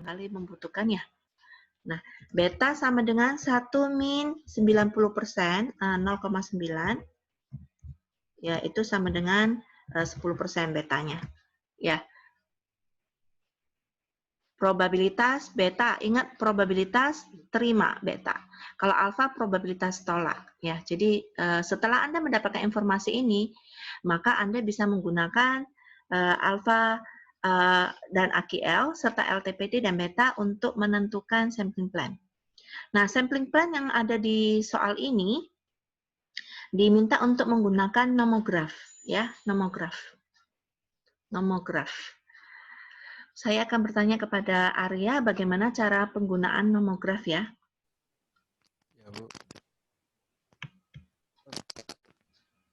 barangkali membutuhkannya. Nah, beta sama dengan 1 min 90%, 0,9, ya itu sama dengan 10% betanya. Ya, probabilitas beta, ingat probabilitas terima beta. Kalau alfa probabilitas tolak. Ya, jadi setelah Anda mendapatkan informasi ini, maka Anda bisa menggunakan alfa dan AQL serta LTPD dan beta untuk menentukan sampling plan. Nah, sampling plan yang ada di soal ini diminta untuk menggunakan nomograf, ya, nomograf. Saya akan bertanya kepada Arya bagaimana cara penggunaan nomograf ya. Ya, Bu.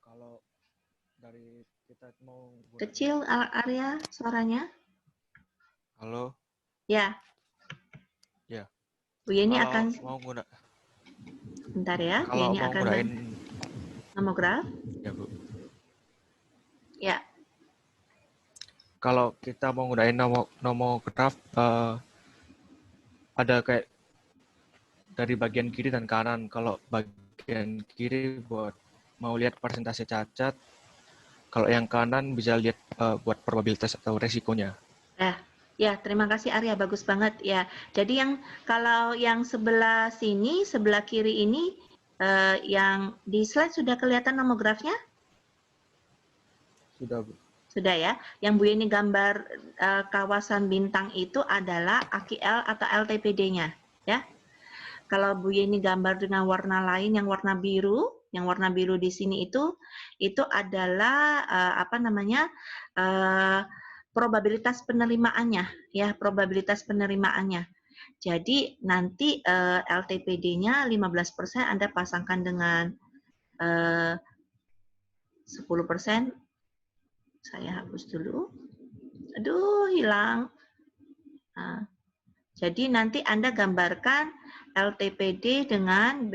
Kalau dari kita mau Kecil Arya suaranya. Halo. Ya. Ya. Bu Yeni Kalau akan mau guna bentar ya. Bu Kalau Yeni mau akan gunain nomograf. ya, Bu. Ya. Kalau kita mau gunain nomograf ada kayak dari bagian kiri dan kanan. Kalau bagian kiri buat mau lihat persentase cacat, kalau yang kanan bisa lihat buat probabilitas atau resikonya. Ya, terima kasih Arya, bagus banget ya. Jadi kalau yang sebelah sini, sebelah kiri ini, yang di slide sudah kelihatan nomografnya? Sudah, Bu. Sudah ya. Yang Bu Yeni gambar kawasan bintang itu adalah AQL atau LTPD-nya, ya. Kalau Bu Yeni gambar dengan warna lain yang warna biru di sini itu adalah probabilitas penerimaannya, ya, probabilitas penerimaannya. Jadi nanti LTPD-nya 15% Anda pasangkan dengan 10%. Saya hapus dulu. Aduh, hilang. Nah, jadi nanti Anda gambarkan LTPD dengan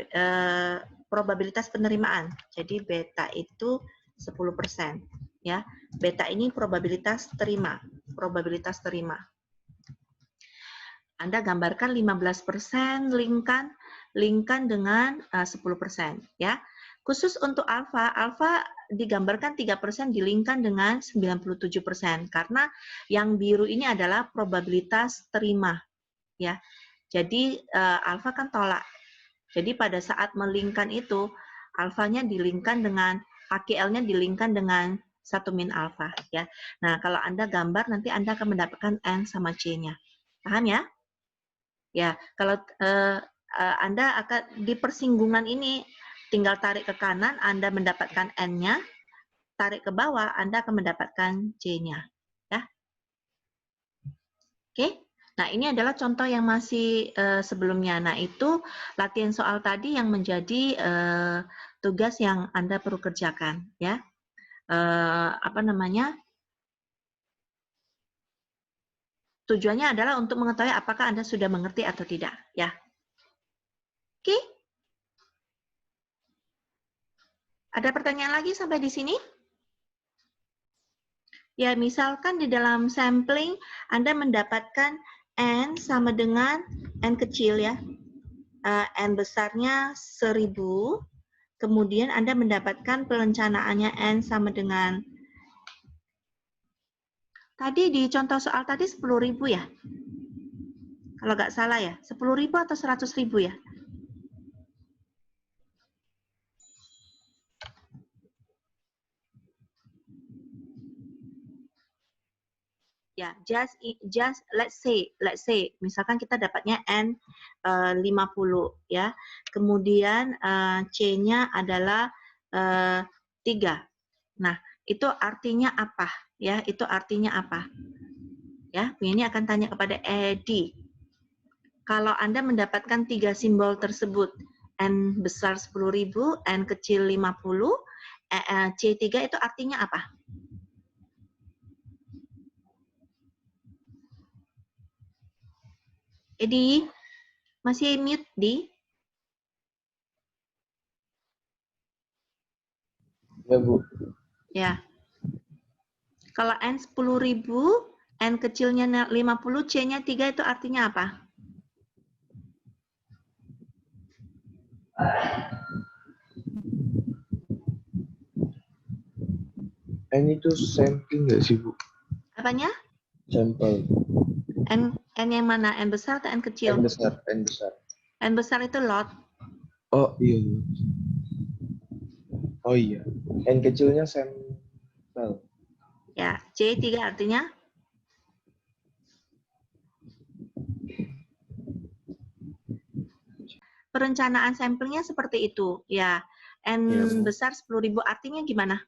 probabilitas penerimaan. Jadi beta itu 10%. Ya, beta ini probabilitas terima. Anda gambarkan 15%, linkkan dengan 10%. Ya. Khusus untuk alfa digambarkan 3% dilingkan dengan 97%. Karena yang biru ini adalah probabilitas terima. Ya. Jadi alfa kan tolak. Jadi pada saat melingkan itu, alfanya dilingkan dengan, AQL-nya dilingkan dengan 1 min alfa. Ya. Nah, kalau Anda gambar, nanti Anda akan mendapatkan N sama C-nya. Paham ya? Ya, kalau Anda akan di persinggungan ini, tinggal tarik ke kanan, Anda mendapatkan N-nya, tarik ke bawah, Anda akan mendapatkan C-nya. Ya. Oke? Nah, ini adalah contoh yang masih sebelumnya. Nah, itu latihan soal tadi yang menjadi tugas yang Anda perlu kerjakan. Ya. Tujuannya adalah untuk mengetahui apakah Anda sudah mengerti atau tidak. Ya. Oke? Ada pertanyaan lagi sampai di sini? Ya, misalkan di dalam sampling Anda mendapatkan N sama dengan N kecil ya. N besarnya 1000, kemudian Anda mendapatkan perencanaannya N sama dengan, tadi di contoh soal tadi 10.000 ya? Kalau nggak salah ya, 10.000 atau 100.000 ya? Ya, just let's say misalkan kita dapatnya N 50 ya. Kemudian C-nya adalah 3. Nah, itu artinya apa? Ya, itu artinya apa? Ya, ini akan tanya kepada Edi. Kalau Anda mendapatkan 3 simbol tersebut, N besar 10.000, N kecil 50, C3 itu artinya apa? Edi, masih mute, Di? Ya, Bu. Ya. Kalau N 10.000, N kecilnya 50, C-nya 3 itu artinya apa? N itu sampling nggak sih, Bu? Apanya? Sampel. N yang mana? N besar atau N kecil? N besar, N besar. N besar itu lot. Oh iya. Oh iya. N kecilnya sampel. Ya, C3 artinya? Perencanaan sampelnya seperti itu. Ya, N Iya, Bu. besar 10.000 artinya gimana?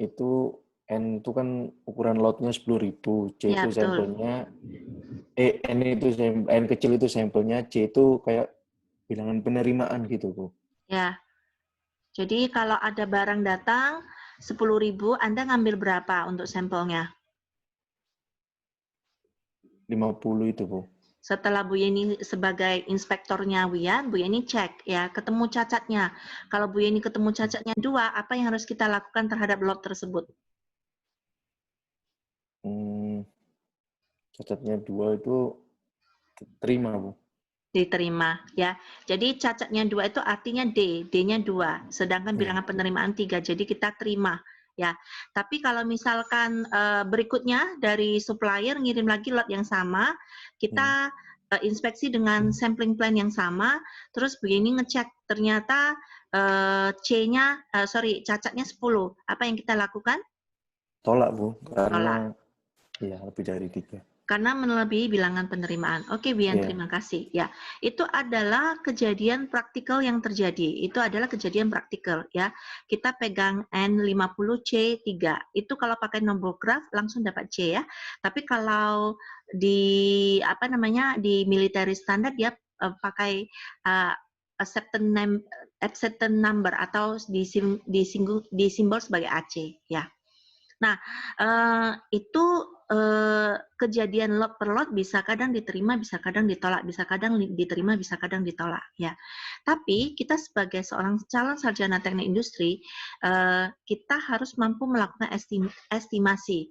Itu N itu kan ukuran lotnya 10.000, C Ya, itu betul. sampelnya, N kecil itu sampelnya, C itu kayak bilangan penerimaan gitu, Bu. Ya, jadi kalau ada barang datang 10.000, Anda ngambil berapa untuk sampelnya? 50 itu, Bu. Setelah Bu Yeni sebagai inspektornya Wian, Bu Yeni cek ya, ketemu cacatnya. Kalau Bu Yeni ketemu cacatnya 2, apa yang harus kita lakukan terhadap lot tersebut? Cacatnya 2 itu terima, Bu. Diterima ya. Jadi cacatnya 2 itu artinya D, D-nya 2, sedangkan bilangan penerimaan 3. Jadi kita terima ya. Tapi kalau misalkan berikutnya dari supplier ngirim lagi lot yang sama, kita inspeksi dengan sampling plan yang sama, terus begini ngecek ternyata C-nya cacatnya 10. Apa yang kita lakukan? Tolak, Bu, karena Tolak. ya lebih dari 3. Karena melebihi bilangan penerimaan. Oke, Bian, terima kasih. Ya, itu adalah kejadian praktikal yang terjadi. Itu adalah kejadian praktikal, ya. Kita pegang N50C3. Itu kalau pakai nomor graph langsung dapat C, ya. Tapi kalau di di military standard dia pakai acceptance number atau di simbol sebagai AC, ya. Nah, itu kejadian lot per lot bisa kadang diterima, bisa kadang ditolak, bisa kadang diterima, bisa kadang ditolak, ya. Tapi kita sebagai seorang calon sarjana teknik industri, kita harus mampu melakukan estimasi,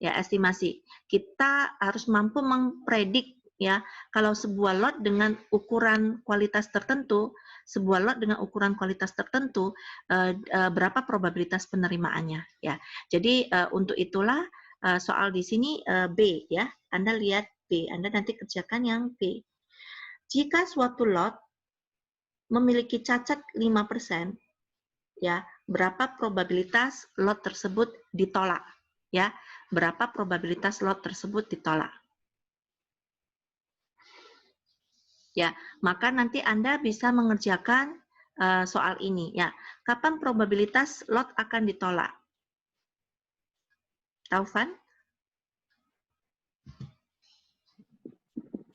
ya, estimasi. Kita harus mampu mempredik, ya, kalau sebuah lot dengan ukuran kualitas tertentu, berapa probabilitas penerimaannya, ya. Jadi untuk itulah soal di sini B, ya. Anda lihat B, Anda nanti kerjakan yang B. Jika suatu lot memiliki cacat 5%, ya, berapa probabilitas lot tersebut ditolak, ya? Berapa probabilitas lot tersebut ditolak? Ya, maka nanti Anda bisa mengerjakan soal ini, ya. Kapan probabilitas lot akan ditolak? Taufan?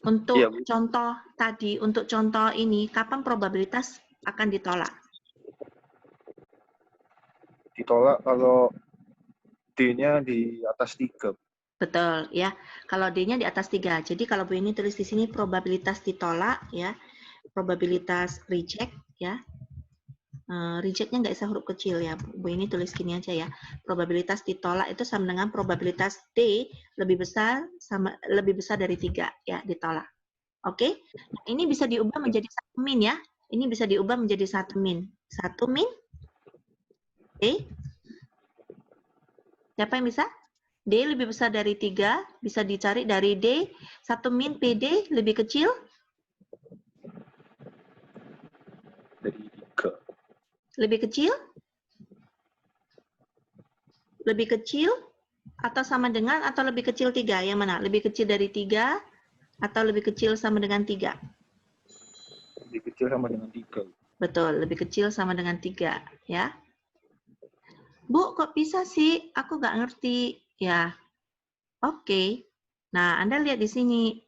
Untuk contoh tadi, untuk contoh ini, kapan probabilitas akan ditolak? Ditolak kalau D-nya di atas 3. Betul, ya. Kalau D-nya di atas 3. Jadi kalau Bu ini tulis di sini probabilitas ditolak, ya. Probabilitas reject, ya. Rejectnya nggak bisa huruf kecil, ya. Bu ini tulis gini aja, ya. Probabilitas ditolak itu sama dengan probabilitas D lebih besar dari 3, ya, ditolak. Oke? Nah, ini bisa diubah menjadi 1 min, ya. Ini bisa diubah menjadi 1 min. 1 min D. Siapa yang bisa? D lebih besar dari 3, bisa dicari dari D. 1 min PD lebih kecil? Dari 3. Lebih kecil? Lebih kecil? Atau sama dengan atau lebih kecil 3? Yang mana? Lebih kecil dari 3 atau lebih kecil sama dengan 3? Lebih kecil sama dengan 3. Betul, lebih kecil sama dengan 3, ya. Bu, kok bisa sih? Aku nggak ngerti. Ya, oke. Nah, Anda lihat di sini.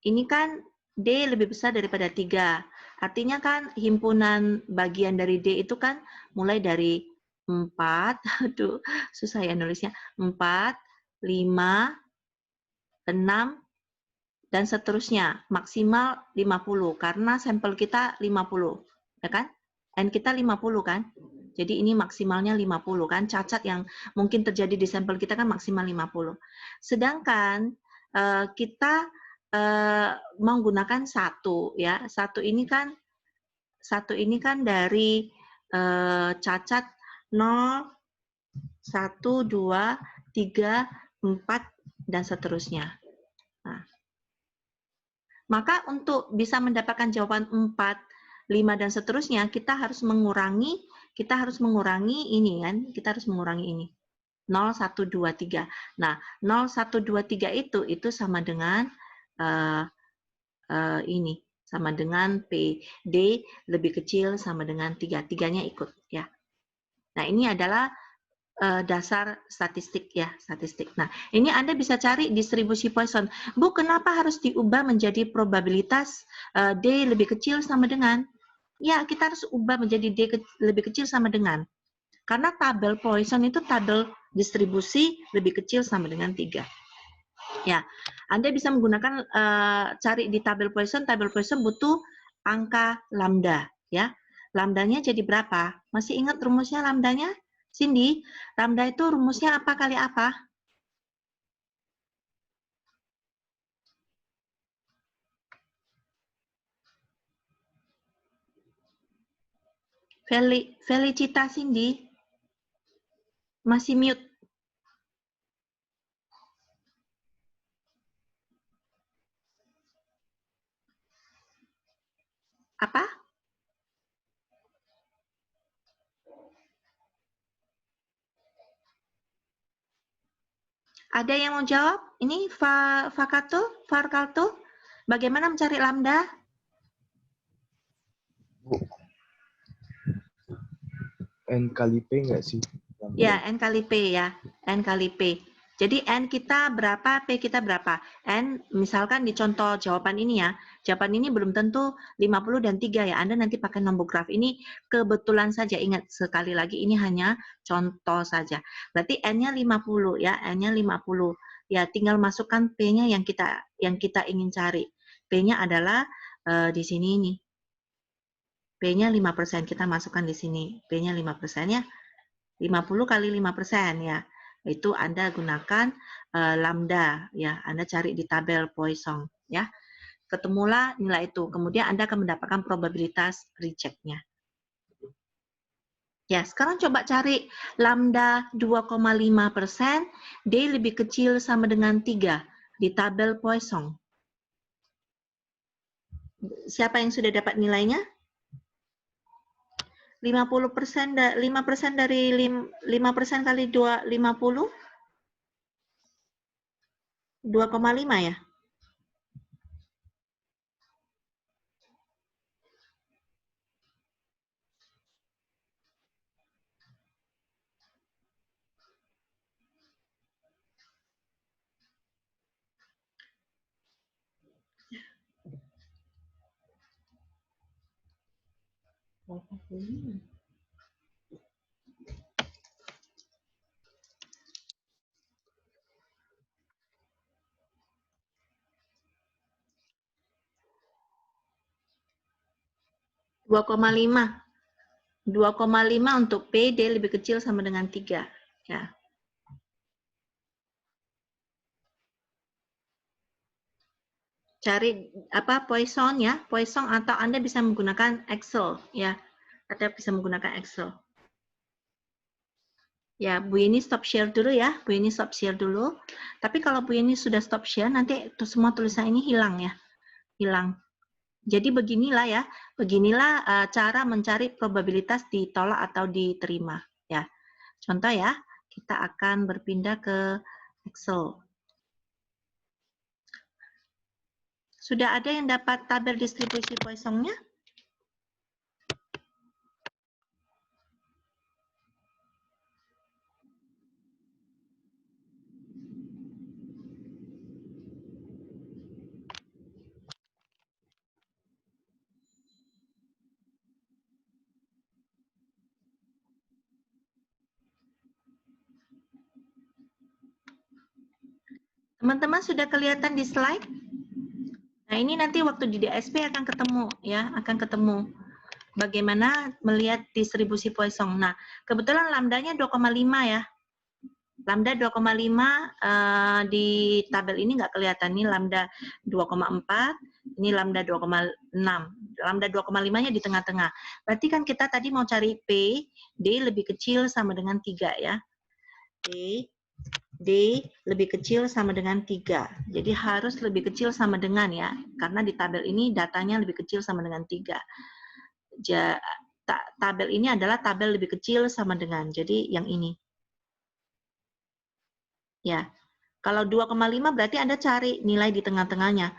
Ini kan D lebih besar daripada 3. Artinya kan himpunan bagian dari D itu kan mulai dari 4, aduh, susah ya nulisnya, 4, 5, 6, dan seterusnya. Maksimal 50, karena sampel kita 50, ya kan? N kita 50 kan? Jadi ini maksimalnya 50 kan, cacat yang mungkin terjadi di sampel kita kan maksimal 50. Sedangkan kita menggunakan satu ya. Satu ini kan dari cacat 0, 1, 2, 3, 4 dan seterusnya. Nah, maka untuk bisa mendapatkan jawaban 4, 5 dan seterusnya kita harus mengurangi ini kan, kita harus mengurangi ini. 0, 1, 2, 3. Nah, 0, 1, 2, 3 itu sama dengan ini, sama dengan P. D lebih kecil sama dengan 3. Tiganya ikut ya. Nah, ini adalah dasar statistik ya, statistik. Nah, ini Anda bisa cari distribusi Poisson. Bu, kenapa harus diubah menjadi probabilitas D lebih kecil sama dengan? Ya, kita harus ubah menjadi D lebih kecil sama dengan. Karena tabel Poisson itu tabel distribusi lebih kecil sama dengan 3. Ya, Anda bisa menggunakan cari di tabel Poisson butuh angka lambda ya. Lambdanya jadi berapa? Masih ingat rumusnya lambdanya? Cindy, lambda itu rumusnya apa kali apa? Felicita Cindy, masih mute. Apa? Ada yang mau jawab? Ini Farkalto, bagaimana mencari lambda? N kali P nggak sih? Ya, N kali P ya. N kali P. Jadi N kita berapa, P kita berapa? N, misalkan di contoh jawaban ini ya. Jawaban ini belum tentu 50 dan 3 ya. Anda nanti pakai nombor graf. Ini kebetulan saja. Ingat, sekali lagi ini hanya contoh saja. Berarti N-nya 50 ya. N-nya 50. Ya, tinggal masukkan P-nya yang kita ingin cari. P-nya adalah di sini nih. P-nya 5%. Kita masukkan di sini. P-nya 5% ya. 50 kali 5% ya. Itu Anda gunakan lambda ya. Anda cari di tabel Poisson ya. Ketemulah nilai itu. Kemudian Anda akan mendapatkan probabilitas reject-nya. Ya, sekarang coba cari lambda 2,5%, D lebih kecil sama dengan 3 di tabel Poisson. Siapa yang sudah dapat nilainya? 50% 5% dari 5% kali 2 50 2,5 ya. Dua koma lima untuk P, D lebih kecil sama dengan 3 ya. Cari apa Poisson ya, Poisson, atau Anda bisa menggunakan Excel ya. Anda bisa menggunakan Excel. Ya, Bu Yeni stop share dulu ya. Bu Yeni stop share dulu. Tapi kalau Bu Yeni sudah stop share, nanti semua tulisan ini hilang ya. Hilang. Jadi beginilah ya. Beginilah cara mencari probabilitas ditolak atau diterima ya. Contoh ya, kita akan berpindah ke Excel. Sudah ada yang dapat tabel distribusi Poisson-nya? Teman-teman sudah kelihatan di slide? Nah, ini nanti waktu di DSP akan ketemu ya, akan ketemu. bagaimana melihat distribusi Poisson. Nah, kebetulan lambdanya 2,5 ya. Lambda 2,5 di tabel ini nggak kelihatan. Ini lambda 2,4, ini lambda 2,6. Lambda 2,5-nya di tengah-tengah. Berarti kan kita tadi mau cari P, D lebih kecil sama dengan 3 ya. D lebih kecil sama dengan 3. Jadi harus lebih kecil sama dengan ya. Karena di tabel ini datanya lebih kecil sama dengan 3. Tabel ini adalah tabel lebih kecil sama dengan. Jadi yang ini. Ya, kalau 2,5 berarti Anda cari nilai di tengah-tengahnya.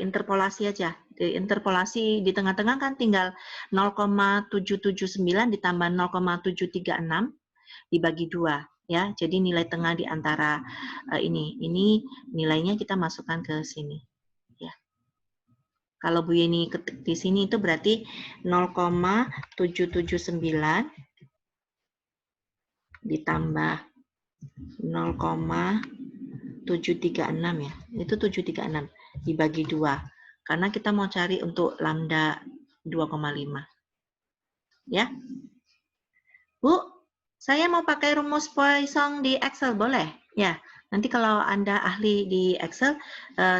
Interpolasi aja. Interpolasi di tengah-tengah kan tinggal 0,779 ditambah 0,736 dibagi 2. Ya, jadi nilai tengah di antara ini nilainya kita masukkan ke sini. Ya. Kalau Bu Yeni ketik di sini itu berarti 0,779 ditambah 0,736 ya. Itu 736 dibagi 2. Karena kita mau cari untuk lambda 2,5. Ya. Bu, saya mau pakai rumus Poisson di Excel, boleh? Ya. Nanti kalau Anda ahli di Excel,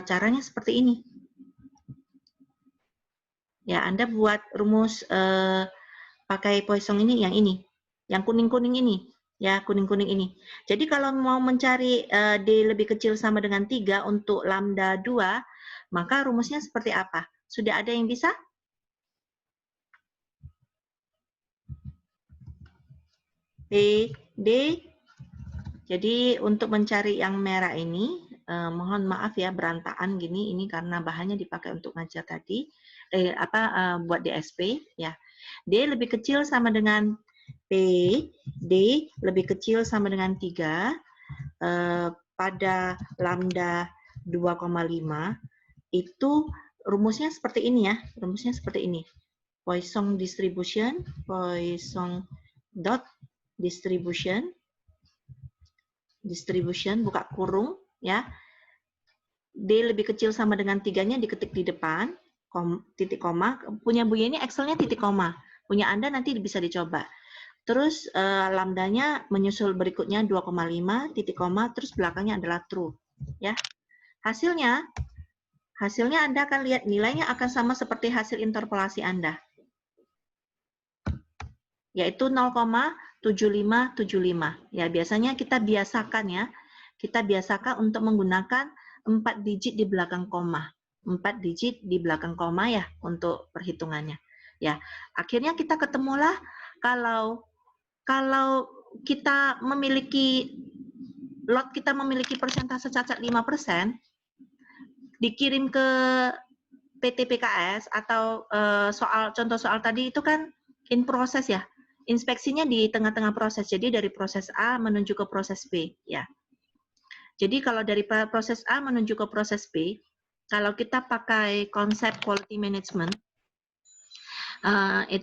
caranya seperti ini. Ya, Anda buat rumus pakai Poisson ini, yang kuning-kuning ini. Ya, kuning-kuning ini. Jadi kalau mau mencari D lebih kecil sama dengan 3 untuk lambda 2, maka rumusnya seperti apa? Sudah ada yang bisa? D. Jadi untuk mencari yang merah ini, mohon maaf ya berantakan gini, ini karena bahannya dipakai untuk ngajar tadi, buat DSP ya. D lebih kecil sama dengan P, D lebih kecil sama dengan 3 pada lambda 2,5 itu rumusnya seperti ini ya, rumusnya seperti ini. Poisson distribution, Poisson dot distribution, buka kurung ya. D lebih kecil sama dengan 3-nya diketik di depan, titik koma. Punya Bu Yeni Excelnya titik koma. Punya Anda nanti bisa dicoba. Terus lambdanya menyusul berikutnya 2,5 titik koma, terus belakangnya adalah true. Ya, hasilnya Anda akan lihat nilainya akan sama seperti hasil interpolasi Anda, yaitu 0,7575. Ya, biasanya kita biasakan ya, untuk menggunakan 4 digit di belakang koma. 4 digit di belakang koma ya untuk perhitungannya. Ya, akhirnya kita ketemulah kalau kita memiliki lot kita memiliki persentase cacat 5%, dikirim ke PT PKS atau contoh soal tadi itu kan in proses ya. Inspeksinya di tengah-tengah proses. Jadi dari proses A menuju ke proses B ya. Jadi kalau dari proses A menuju ke proses B, kalau kita pakai konsep quality management,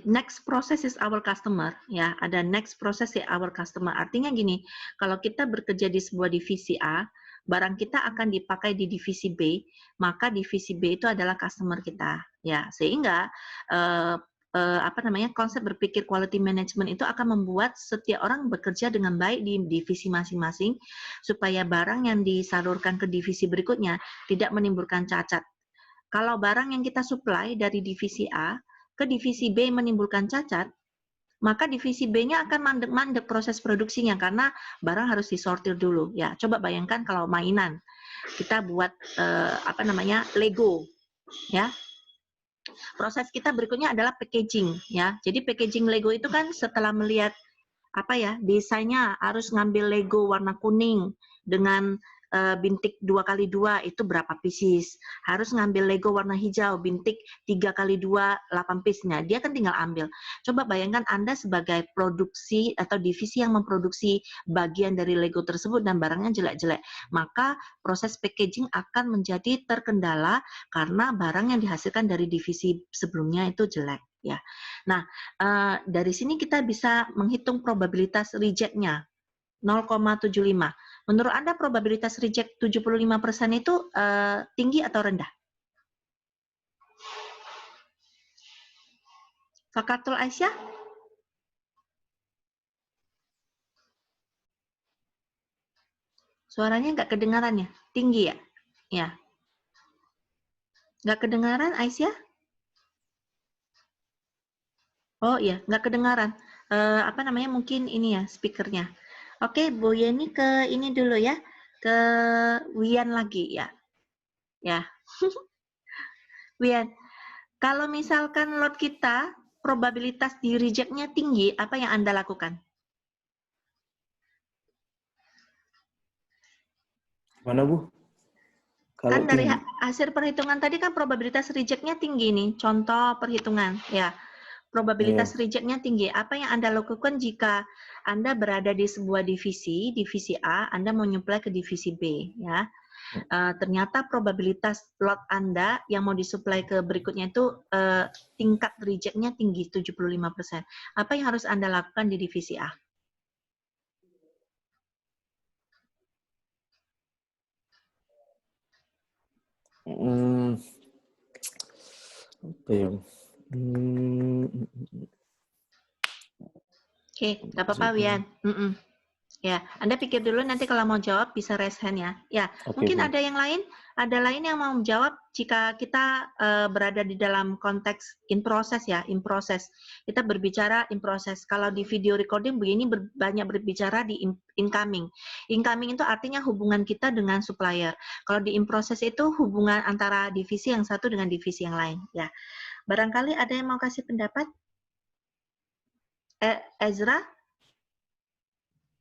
next process is our customer ya, ada next process is our customer. Artinya gini, kalau kita bekerja di sebuah divisi A, barang kita akan dipakai di divisi B, maka divisi B itu adalah customer kita ya. Sehingga konsep berpikir quality management itu akan membuat setiap orang bekerja dengan baik di divisi masing-masing supaya barang yang disalurkan ke divisi berikutnya tidak menimbulkan cacat. Kalau barang yang kita supply dari divisi A ke divisi B menimbulkan cacat, maka divisi B-nya akan mandek proses produksinya karena barang harus disortir dulu. Ya, coba bayangkan kalau mainan kita buat Lego, ya. Proses kita berikutnya adalah packaging, ya. Jadi packaging Lego itu kan setelah melihat desainnya harus ngambil Lego warna kuning dengan bintik 2x2 itu berapa pieces, harus ngambil Lego warna hijau bintik 3x2 8 piece. Nah, dia kan tinggal ambil. Coba bayangkan Anda sebagai produksi atau divisi yang memproduksi bagian dari Lego tersebut dan barangnya jelek-jelek, maka proses packaging akan menjadi terkendala karena barang yang dihasilkan dari divisi sebelumnya itu jelek ya. Nah, dari sini kita bisa menghitung probabilitas reject-nya 0,75. Menurut Anda probabilitas reject 75% itu tinggi atau rendah? Fakatul Aisyah? Suaranya nggak kedengaran ya? Tinggi ya? Ya. Nggak kedengaran Aisyah? Oh iya, nggak kedengaran. Apa namanya? Mungkin ini ya speakernya. Oke, Bu Yeni ke ini dulu ya. Ke Wian lagi ya. Ya. Wian, kalau misalkan lot kita probabilitas di reject-nya tinggi, apa yang Anda lakukan? Mana Bu? Kalau Kan dari tinggi. hasil perhitungan tadi kan probabilitas reject-nya tinggi nih. Contoh perhitungan ya. Probabilitas Iya. reject-nya tinggi. Apa yang Anda lakukan jika Anda berada di sebuah divisi A, Anda mau nyuplai ke divisi B ya. Ternyata probabilitas lot Anda yang mau disuplai ke berikutnya itu tingkat reject-nya tinggi 75%. Apa yang harus Anda lakukan di divisi A? Apa ya? Oke, nggak apa-apa Wian. Ya, Anda pikir dulu nanti kalau mau jawab bisa raise hand ya. Ya, Oke, mungkin Bu. ada yang lain, yang mau menjawab jika kita berada di dalam konteks in process ya, in process. Kita berbicara in process. Kalau di video recording begini banyak berbicara di incoming. Incoming itu artinya hubungan kita dengan supplier. Kalau di in process itu hubungan antara divisi yang satu dengan divisi yang lain. Ya, barangkali ada yang mau kasih pendapat? Ezra?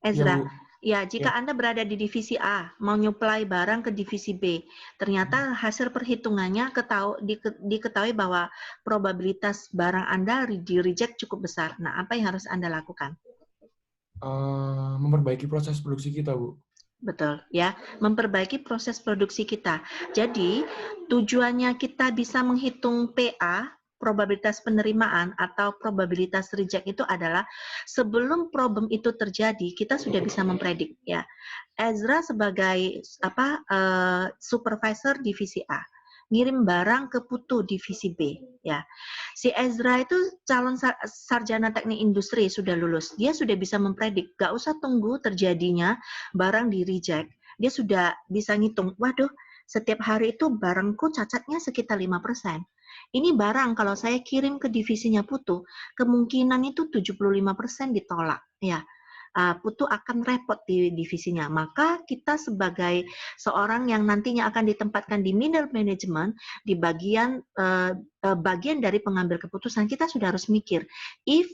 Ya, Bu. Ya, jika Ya. Anda berada di divisi A, mau nyuplai barang ke divisi B, ternyata hasil perhitungannya diketahui bahwa probabilitas barang Anda di reject cukup besar. Nah, apa yang harus Anda lakukan? Memperbaiki proses produksi kita, Bu. Betul, ya. Memperbaiki proses produksi kita. Jadi, tujuannya kita bisa menghitung PA, probabilitas penerimaan atau probabilitas reject itu adalah sebelum problem itu terjadi, kita sudah bisa mempredik ya. Ezra sebagai supervisor divisi A, ngirim barang ke Putu divisi B ya. Si Ezra itu calon sarjana teknik industri, sudah lulus. Dia sudah bisa mempredik, gak usah tunggu terjadinya barang di reject. Dia sudah bisa ngitung, waduh, setiap hari itu barangku cacatnya sekitar 5%. Ini barang kalau saya kirim ke divisinya Putu, kemungkinan itu 75% ditolak ya. Putu akan repot di divisinya. Maka kita sebagai seorang yang nantinya akan ditempatkan di middle management, di bagian dari pengambil keputusan, kita sudah harus mikir, if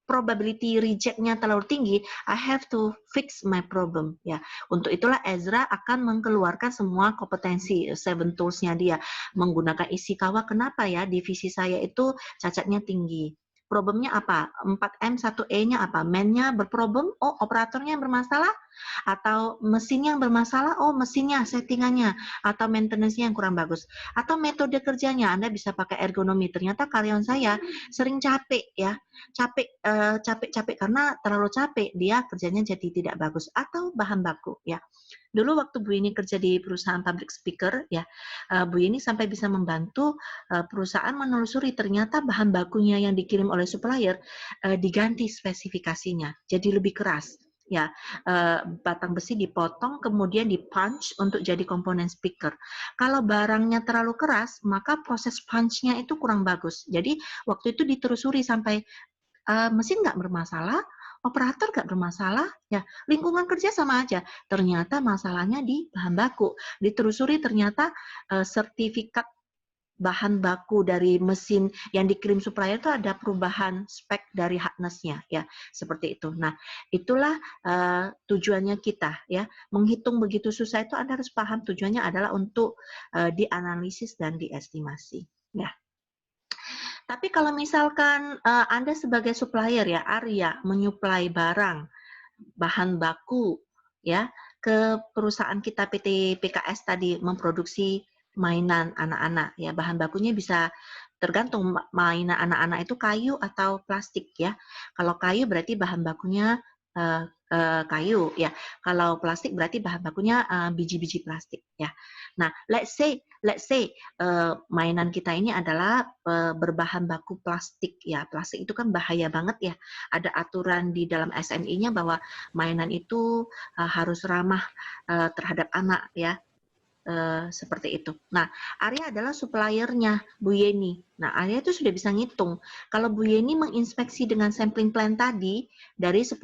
probability reject-nya terlalu tinggi, I have to fix my problem. Ya, untuk itulah Ezra akan mengeluarkan semua kompetensi 7 tools-nya dia, menggunakan Ishikawa. Kenapa ya divisi saya itu cacatnya tinggi? Problemnya apa? 4M, 1E-nya apa? Man-nya berproblem? Oh, operatornya yang bermasalah? Atau mesinnya yang bermasalah? Oh, mesinnya, settingannya. Atau maintenance-nya yang kurang bagus. Atau metode kerjanya, Anda bisa pakai ergonomi. Ternyata karyawan saya sering capek ya. Capek karena terlalu capek, dia kerjanya jadi tidak bagus. Atau bahan baku ya. Dulu waktu Bu Yeni kerja di perusahaan public speaker ya, Bu Yeni sampai bisa membantu perusahaan menelusuri ternyata bahan bakunya yang dikirim oleh supplier diganti spesifikasinya, jadi lebih keras. Ya, batang besi dipotong kemudian dipunch untuk jadi komponen speaker. Kalau barangnya terlalu keras, maka proses punch-nya itu kurang bagus. Jadi waktu itu ditelusuri sampai mesin nggak bermasalah, operator nggak bermasalah, ya lingkungan kerja sama aja. Ternyata masalahnya di bahan baku. Ditelusuri ternyata sertifikat bahan baku dari mesin yang dikirim supplier itu ada perubahan spek dari hardness-nya ya, seperti itu. Nah, itulah tujuannya kita ya. Menghitung begitu susah itu Anda harus paham tujuannya adalah untuk dianalisis dan diestimasi ya. Tapi kalau misalkan Anda sebagai supplier ya, Arya menyuplai barang, bahan baku ya ke perusahaan kita PT PKS tadi memproduksi mainan anak-anak ya, bahan bakunya bisa tergantung mainan anak-anak itu kayu atau plastik ya. Kalau kayu berarti bahan bakunya kayu ya. Kalau plastik berarti bahan bakunya biji-biji plastik ya. Nah, let's say mainan kita ini adalah berbahan baku plastik ya. Plastik itu kan bahaya banget ya. Ada aturan di dalam SNI-nya bahwa mainan itu harus ramah terhadap anak ya. Seperti itu. Nah, Arya adalah suppliernya Bu Yeni. Nah, Arya itu sudah bisa ngitung. Kalau Bu Yeni menginspeksi dengan sampling plan tadi, dari 10.000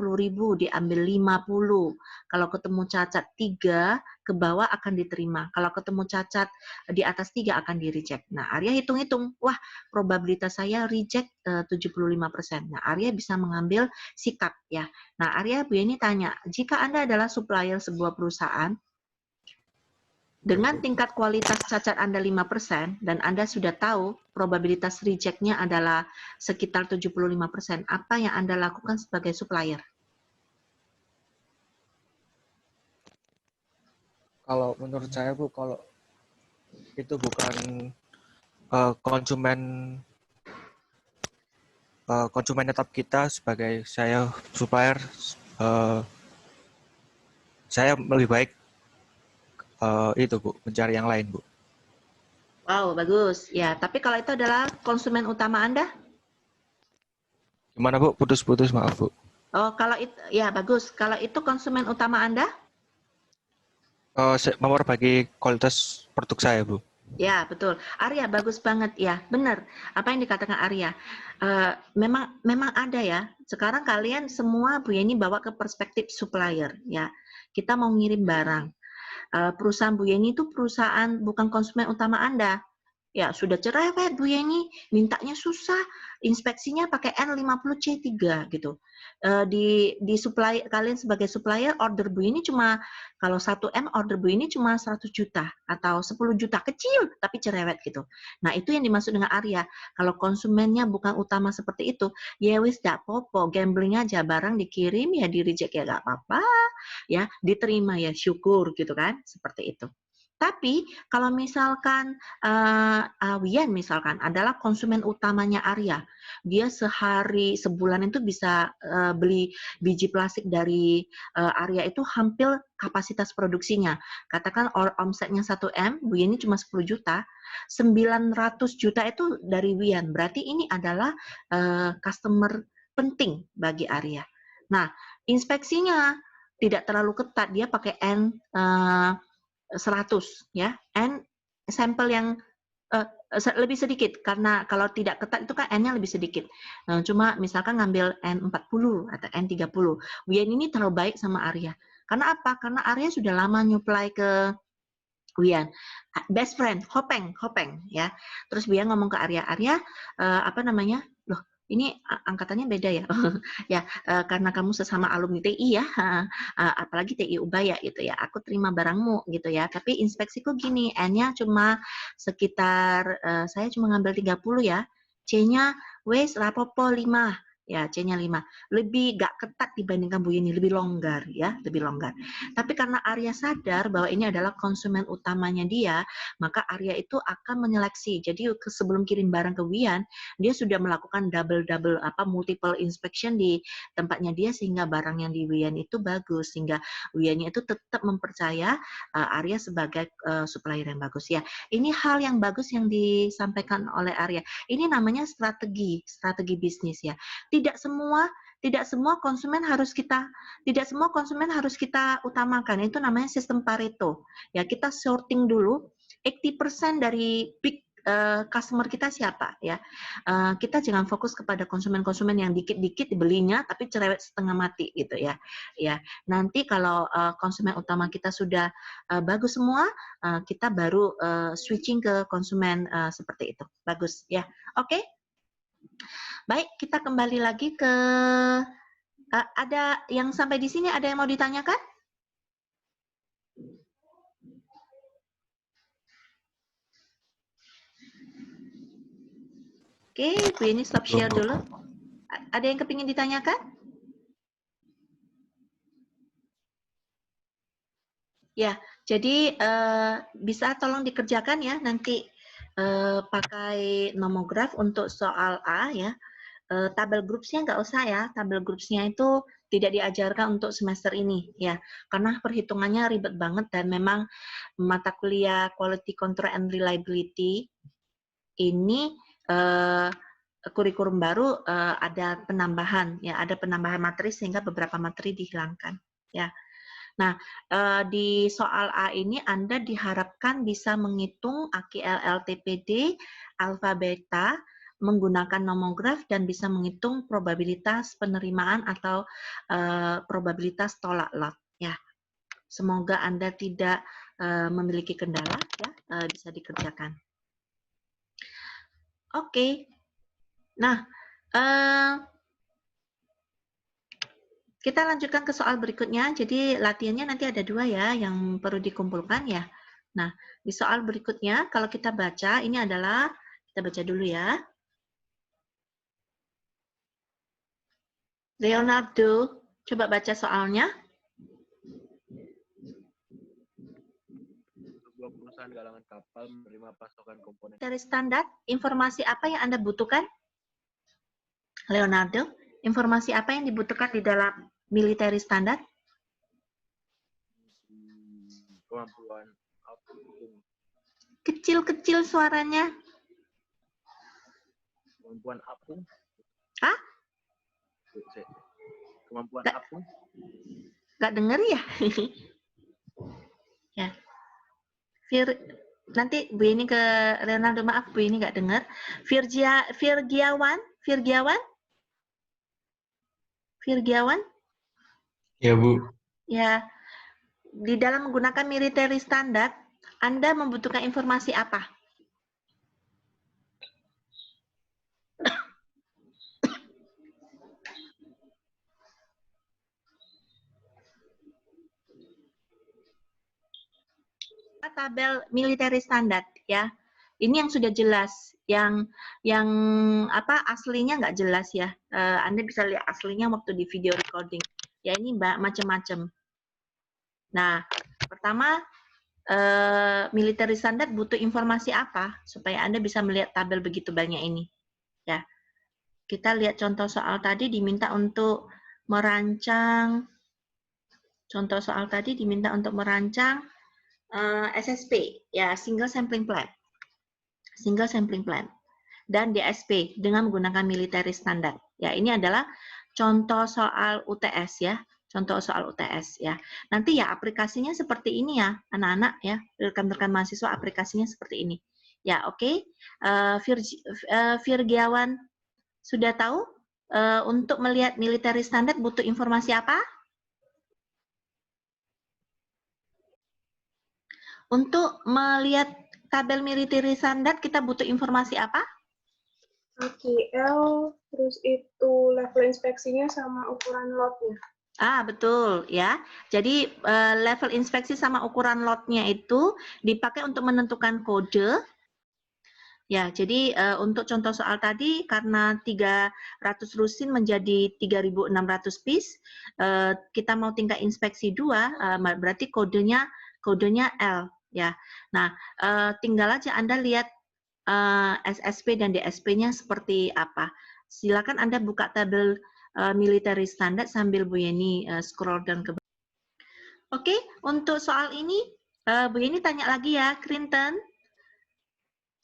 diambil 50. Kalau ketemu cacat 3, ke bawah akan diterima. Kalau ketemu cacat di atas 3 akan di-reject. Nah, Arya hitung-hitung. Wah, probabilitas saya reject 75%. Nah, Arya bisa mengambil sikap ya. Nah, Arya Bu Yeni tanya, jika Anda adalah supplier sebuah perusahaan, dengan tingkat kualitas cacat Anda 5% dan Anda sudah tahu probabilitas reject-nya adalah sekitar 75%, apa yang Anda lakukan sebagai supplier? Kalau menurut saya Bu, kalau itu bukan konsumen tetap kita sebagai saya supplier, saya lebih baik itu Bu, mencari yang lain Bu. Wow, bagus. Ya, tapi kalau itu adalah konsumen utama Anda? Gimana Bu? Putus-putus, maaf Bu. Oh, kalau itu ya bagus. Kalau itu konsumen utama Anda? Memperbaiki kualitas produk saya Bu. Ya, betul. Arya, bagus banget. Ya, benar. Apa yang dikatakan Arya. Memang ada ya. Sekarang kalian semua Bu Yeni bawa ke perspektif supplier. Ya, kita mau ngirim barang. Perusahaan Bu Yeni itu perusahaan bukan konsumen utama Anda. Ya, sudah cerewet Bu Yeni, mintanya susah, inspeksinya pakai N50C3 gitu. Di supply kalian sebagai supplier, order Bu Yeni cuma kalau 1M order Bu Yeni cuma 100 juta atau 10 juta, kecil tapi cerewet gitu. Nah, itu yang dimaksud dengan Arya. Kalau konsumennya bukan utama seperti itu, ya wis dak popo, gambling aja, barang dikirim ya di reject ya gak apa-apa, ya diterima ya syukur gitu kan, seperti itu. Tapi kalau misalkan Wian misalkan adalah konsumen utamanya Arya, dia sehari sebulan itu bisa beli biji plastik dari Arya itu hampir kapasitas produksinya. Katakan omsetnya 1M, Bu Yeni cuma 10 juta, 900 juta itu dari Wian. Berarti ini adalah customer penting bagi Arya. Nah, inspeksinya tidak terlalu ketat, dia pakai N100 ya, N sampel yang lebih sedikit karena kalau tidak ketat itu kan N-nya lebih sedikit. Nah, cuma misalkan ngambil N40 atau N30. Wian ini terlalu baik sama Arya. Karena apa? Karena Arya sudah lama nyuplai ke Wian. Best friend, Hopeng ya. Terus Wian ngomong ke Arya, apa namanya? Loh, ini angkatannya beda ya. Ya, karena kamu sesama alumni TI ya, apalagi TI Ubaya gitu ya. Aku terima barangmu gitu ya. Tapi inspeksiku gini, N-nya cuma sekitar saya cuma ngambil 30 ya. C-nya wes rapopo 5. Ya, C-nya 5. Lebih gak ketat dibandingkan Bu Yeni, lebih longgar ya, lebih longgar. Tapi karena Arya sadar bahwa ini adalah konsumen utamanya dia, maka Arya itu akan menyeleksi. Jadi sebelum kirim barang ke Wian, dia sudah melakukan double multiple inspection di tempatnya dia sehingga barang yang di Wian itu bagus, sehingga Wiannya itu tetap mempercaya Arya sebagai supplier yang bagus ya. Ini hal yang bagus yang disampaikan oleh Arya. Ini namanya strategi bisnis ya. Tidak semua konsumen harus kita utamakan. Itu namanya sistem Pareto. Ya, kita sorting dulu 80% dari big customer kita siapa ya. Kita jangan fokus kepada konsumen-konsumen yang dikit-dikit belinya tapi cerewet setengah mati gitu ya. Ya, nanti kalau konsumen utama kita sudah bagus semua, kita baru switching ke konsumen seperti itu. Bagus ya. Oke. Baik, kita kembali lagi ke ada yang sampai di sini ada yang mau ditanyakan? Oke, Bu Yeni stop share dulu. Ada yang kepingin ditanyakan? Ya, jadi bisa tolong dikerjakan ya nanti pakai nomograf untuk soal A ya. Tabel groupsnya nggak usah ya, tabel groupsnya itu tidak diajarkan untuk semester ini ya, karena perhitungannya ribet banget dan memang mata kuliah Quality Control and Reliability ini kurikulum baru ada penambahan ya, ada penambahan materi sehingga beberapa materi dihilangkan ya. Nah, di soal A ini Anda diharapkan bisa menghitung AQL LTPD, alfa beta, menggunakan nomograf dan bisa menghitung probabilitas penerimaan atau probabilitas tolak lot ya. Semoga Anda tidak memiliki kendala ya, bisa dikerjakan. Oke. Nah, kita lanjutkan ke soal berikutnya. Jadi latihannya nanti ada 2 ya yang perlu dikumpulkan ya. Nah, di soal berikutnya kalau kita baca ini adalah, kita baca dulu ya. Leonardo, coba baca soalnya. Sebuah perusahaan galangan kapal menerima pasokan komponen. Dari standar, informasi apa yang Anda butuhkan? Leonardo, informasi apa yang dibutuhkan di dalam military standard? Kemampuan apung. Kecil-kecil suaranya. Kemampuan apung. Hah? Kemampuan Nggak. apung. Nggak denger ya? Ya. Nanti Bu ini ke Leonardo, maaf Bu ini nggak dengar. Virgiawan? Ya, Bu. Ya, di dalam menggunakan military standard, Anda membutuhkan informasi apa? Tabel military standard ya. Ini yang sudah jelas, yang apa aslinya nggak jelas ya. Anda bisa lihat aslinya waktu di video recording. Ya ini macam-macam. Nah, pertama military standard butuh informasi apa supaya Anda bisa melihat tabel begitu banyak ini. Ya. Kita lihat contoh soal tadi diminta untuk merancang SSP ya, single sampling plan dan DSP dengan menggunakan military standard. Ya, ini adalah contoh soal UTS ya. Nanti ya aplikasinya seperti ini ya, anak-anak ya, rekan-rekan mahasiswa aplikasinya seperti ini. Ya, oke. Virgiawan sudah tahu untuk melihat military standard butuh informasi apa? Untuk melihat tabel military standard kita butuh informasi apa? AQL, terus itu level inspeksinya sama ukuran lotnya. Betul ya. Jadi level inspeksi sama ukuran lotnya itu dipakai untuk menentukan kode. Ya, jadi untuk contoh soal tadi karena 300 rusin menjadi 3.600 piece, kita mau tingkat inspeksi 2, berarti kodenya L ya. Nah, tinggal aja Anda lihat SSP dan DSP-nya seperti apa. Silakan Anda buka tabel military standard sambil Bu Yeni scroll down ke bawah. Oke, untuk soal ini Bu Yeni tanya lagi ya, Clinton.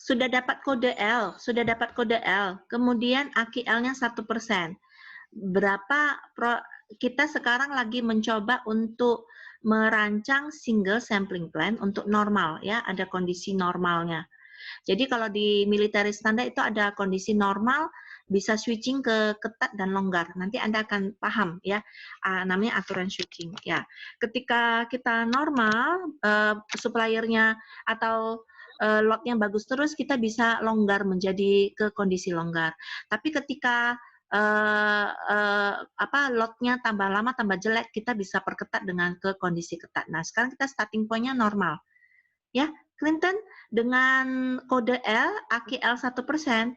Sudah dapat kode L, kemudian AQL-nya 1%. Kita sekarang lagi mencoba untuk merancang single sampling plan untuk normal ya, ada kondisi normalnya. Jadi kalau di military standard itu ada kondisi normal, bisa switching ke ketat dan longgar. Nanti Anda akan paham ya, namanya aturan switching ya. Ketika kita normal, suppliernya atau lotnya bagus terus, kita bisa longgar menjadi ke kondisi longgar. Tapi ketika lotnya tambah lama tambah jelek, kita bisa perketat dengan ke kondisi ketat. Nah, sekarang kita starting point-nya normal. Ya, Clinton dengan kode L, AQL 1%,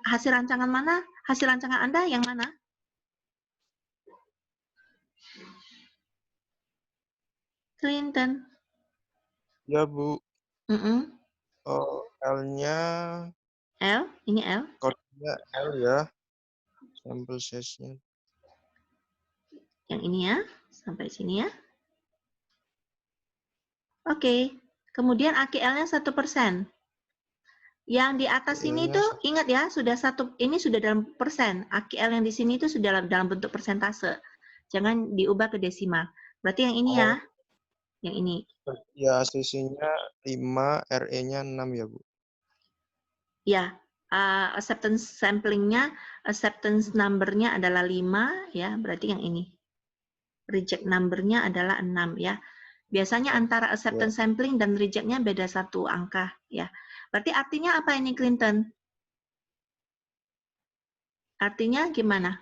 hasil rancangan mana? Hasil rancangan Anda yang mana? Clinton. Ya, Bu. L-nya L, ini L. kodenya L ya. Sampel size-nya. Yang ini ya, sampai sini ya. Oke, kemudian AQL-nya 1%. Yang di atas ini AQL-nya tuh ingat ya, ini sudah dalam persen. AQL yang di sini itu sudah dalam bentuk persentase. Jangan diubah ke desimal. Berarti yang ini ya. Yang ini. Ya, CC-nya 5, RE-nya 6 ya, Bu. Ya, acceptance sampling-nya, acceptance number-nya adalah 5 ya, berarti yang ini. Reject number-nya adalah 6 ya. Biasanya antara acceptance sampling dan reject-nya beda 1 angka ya. Berarti artinya apa ini, Clinton? Artinya gimana?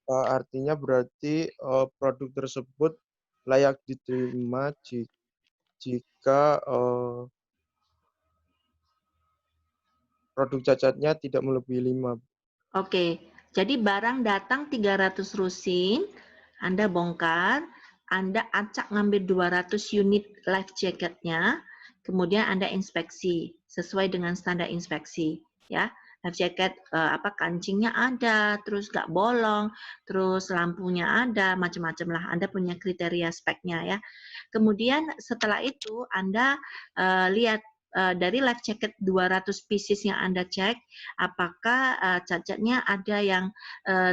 Artinya berarti produk tersebut layak diterima jika produk cacatnya tidak melebihi 5. Oke, jadi barang datang 300 rusin, Anda bongkar, Anda acak ngambil 200 unit life jacket-nya, kemudian Anda inspeksi sesuai dengan standar inspeksi, ya. Life jacket kancingnya ada, terus nggak bolong, terus lampunya ada, macam-macam lah. Anda punya kriteria speknya ya. Kemudian setelah itu Anda lihat dari life jacket 200 pieces yang Anda cek, apakah cacatnya ada yang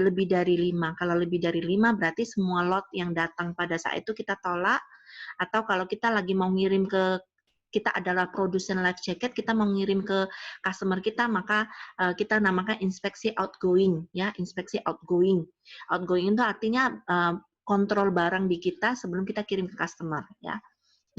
lebih dari 5. Kalau lebih dari 5 berarti semua lot yang datang pada saat itu kita tolak, atau kalau kita lagi mau ngirim kita adalah produsen life jacket, kita mau ngirim ke customer kita, maka kita namakan inspeksi outgoing, ya, inspeksi outgoing. Outgoing itu artinya kontrol barang di kita sebelum kita kirim ke customer, ya.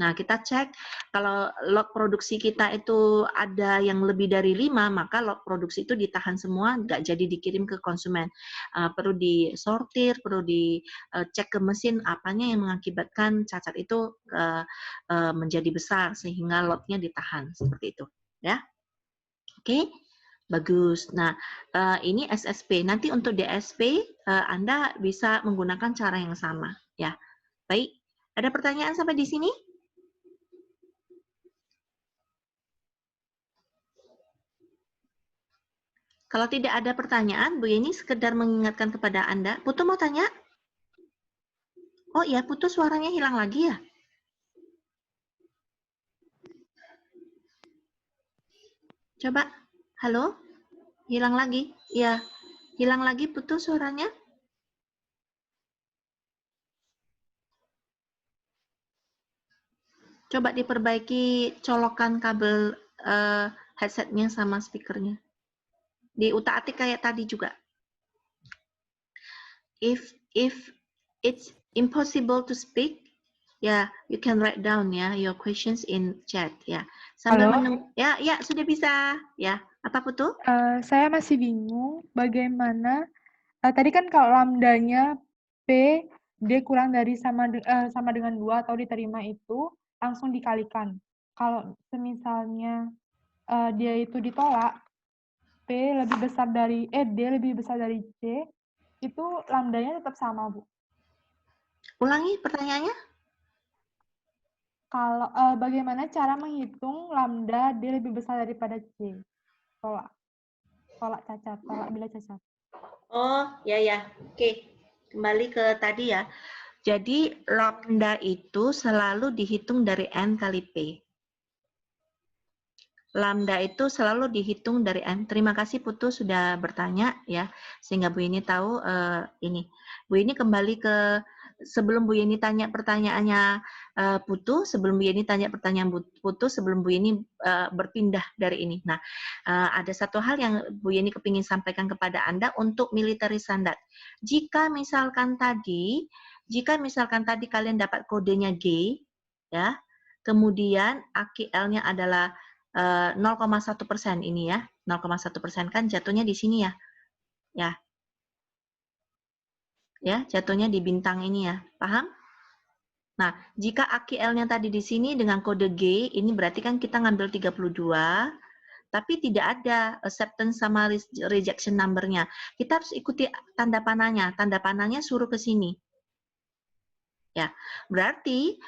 Nah, kita cek kalau lot produksi kita itu ada yang lebih dari 5, maka lot produksi itu ditahan semua, nggak jadi dikirim ke konsumen. Perlu disortir, perlu dicek ke mesin apanya yang mengakibatkan cacat itu menjadi besar sehingga lotnya ditahan, seperti itu. Ya, oke, bagus. Nah, ini SSP. Nanti untuk DSP, Anda bisa menggunakan cara yang sama. Ya, baik. Ada pertanyaan sampai di sini? Kalau tidak ada pertanyaan, Bu Yeni sekedar mengingatkan kepada Anda. Putu mau tanya? Oh iya, Putu suaranya hilang lagi ya? Coba, halo? Hilang lagi? Ya, hilang lagi Putu suaranya? Coba diperbaiki colokan kabel headsetnya sama speakernya. Diutak-atik kayak tadi juga. If it's impossible to speak, ya, you can write down ya your questions in chat ya. Sambil menunggu. Ya, sudah bisa ya. Apa Putu? Saya masih bingung bagaimana tadi kan kalau lambdanya P D kurang dari sama dengan 2 atau diterima itu langsung dikalikan. Kalau semisalnya dia itu ditolak, D lebih besar dari C, itu lambdanya tetap sama, Bu. Ulangi pertanyaannya. Kalau bagaimana cara menghitung lambda D lebih besar daripada C? Tolak bila cacat. Oh, ya. Oke. Kembali ke tadi ya. Jadi lambda itu selalu dihitung dari N kali P. Lambda itu selalu dihitung dari N. Terima kasih Putu sudah bertanya ya, sehingga Bu Yeni tahu ini. Bu Yeni kembali ke sebelum Bu Yeni tanya pertanyaannya Putu, sebelum Bu Yeni tanya pertanyaan Putu, sebelum Bu Yeni berpindah dari ini. Nah, ada satu hal yang Bu Yeni kepingin sampaikan kepada Anda untuk military standard. Jika misalkan tadi kalian dapat kodenya G, ya, kemudian AQL-nya adalah 0,1% ini ya, 0,1% kan jatuhnya di sini ya, ya jatuhnya di bintang ini ya, paham? Nah, jika AQL-nya tadi di sini dengan kode G, ini berarti kan kita ngambil 32, tapi tidak ada acceptance sama rejection number-nya. Kita harus ikuti tanda panahnya suruh ke sini. Ya, berarti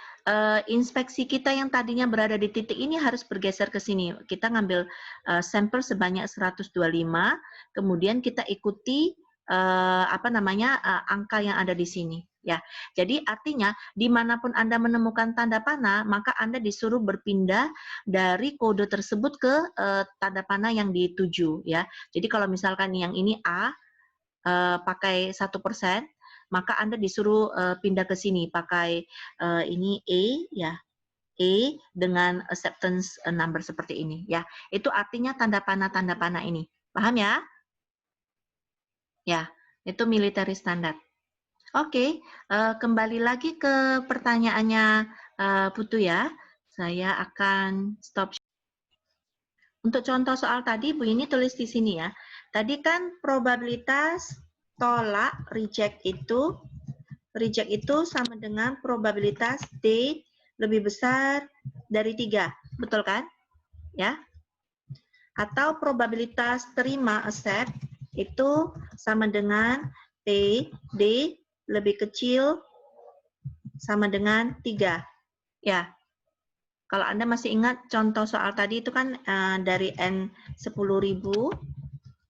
inspeksi kita yang tadinya berada di titik ini harus bergeser ke sini. Kita ngambil sampel sebanyak 125, kemudian kita ikuti angka yang ada di sini. Ya, jadi artinya dimanapun Anda menemukan tanda panah, maka Anda disuruh berpindah dari kode tersebut ke tanda panah yang dituju. Ya, jadi kalau misalkan yang ini A pakai 1%, maka Anda disuruh pindah ke sini pakai ini E, ya, E dengan acceptance number seperti ini. Ya, itu artinya tanda panah ini. Paham ya? Ya, itu military standard. Oke, kembali lagi ke pertanyaannya Putu ya. Saya akan stop. Untuk contoh soal tadi, Bu ini tulis di sini ya. Tadi kan probabilitas tolak reject itu sama dengan probabilitas D lebih besar dari 3. Betul kan? Ya. Atau probabilitas terima accept itu sama dengan P, D lebih kecil sama dengan 3. Ya, kalau Anda masih ingat contoh soal tadi itu kan dari N 10.000,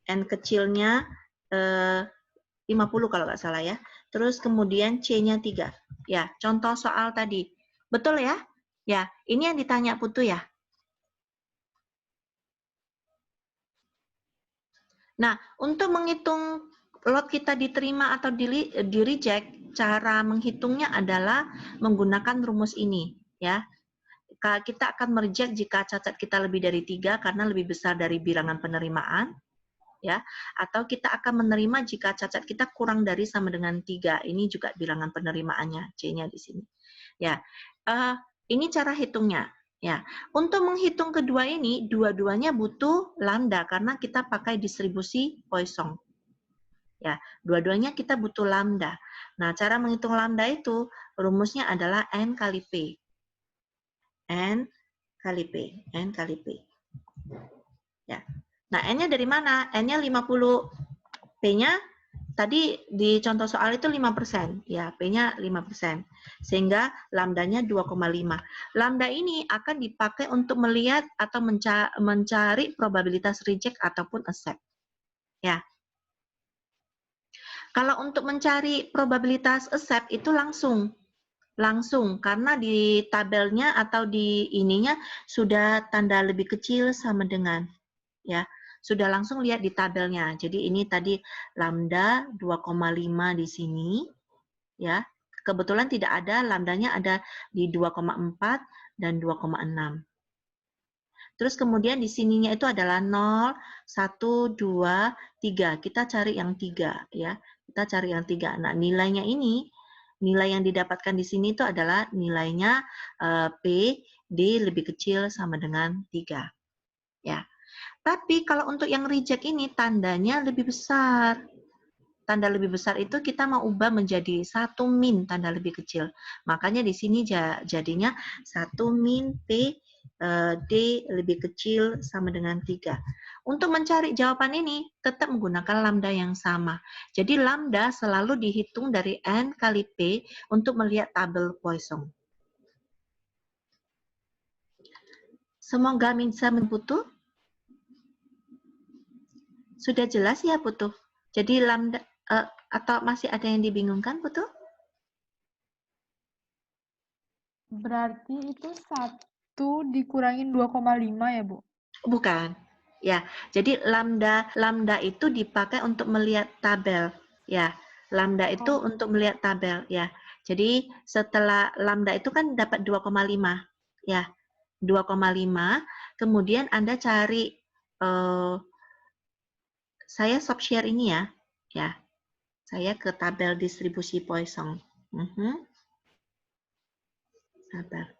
N kecilnya 50 kalau nggak salah ya. Terus kemudian C-nya 3. Ya, contoh soal tadi. Betul ya? Ya, ini yang ditanya Putu ya. Nah, untuk menghitung lot kita diterima atau di reject, cara menghitungnya adalah menggunakan rumus ini, ya. Kita akan mereject jika cacat kita lebih dari 3 karena lebih besar dari bilangan penerimaan, ya. Atau kita akan menerima jika cacat kita kurang dari sama dengan 3. Ini juga bilangan penerimaannya, C-nya di sini. Ya, ini cara hitungnya. Ya, untuk menghitung kedua ini, dua-duanya butuh lambda karena kita pakai distribusi Poisson. Ya, dua-duanya kita butuh lambda. Nah, cara menghitung lambda itu rumusnya adalah N kali P. N kali P. N kali P. Ya. Nah, N-nya dari mana? N-nya 50. P-nya tadi di contoh soal itu 5%. Ya, P-nya 5%. Sehingga lambdanya 2,5. Lambda ini akan dipakai untuk melihat atau mencari probabilitas reject ataupun accept. Ya. Kalau untuk mencari probabilitas accept itu langsung karena di tabelnya atau di ininya sudah tanda lebih kecil sama dengan, ya, sudah langsung lihat di tabelnya. Jadi ini tadi lambda 2,5 di sini, ya. Kebetulan tidak ada, lambdanya ada di 2,4 dan 2,6. Terus kemudian di sininya itu adalah 0, 1, 2, 3. Kita cari yang 3, ya. Kita cari yang 3. Nah, nilainya ini, nilai yang didapatkan di sini itu adalah nilainya P, D lebih kecil sama dengan 3. Ya. Tapi kalau untuk yang reject ini tandanya lebih besar. Tanda lebih besar itu kita mau ubah menjadi 1 min tanda lebih kecil. Makanya di sini jadinya 1 min P D lebih kecil sama dengan 3. Untuk mencari jawaban ini, tetap menggunakan lambda yang sama. Jadi lambda selalu dihitung dari N kali P untuk melihat tabel Poisson. Semoga bisa Putu. Sudah jelas ya Putu? Jadi lambda, atau masih ada yang dibingungkan Putu? Berarti itu 1 dikurangin 2,5 ya, Bu? Bukan. Ya, jadi lambda itu dipakai untuk melihat tabel. Ya, lambda itu untuk melihat tabel. Ya, jadi setelah lambda itu kan dapat 2,5. Ya, 2,5. Kemudian Anda cari, saya stop share ini ya. Ya, saya ke tabel distribusi Poisson. Sabar.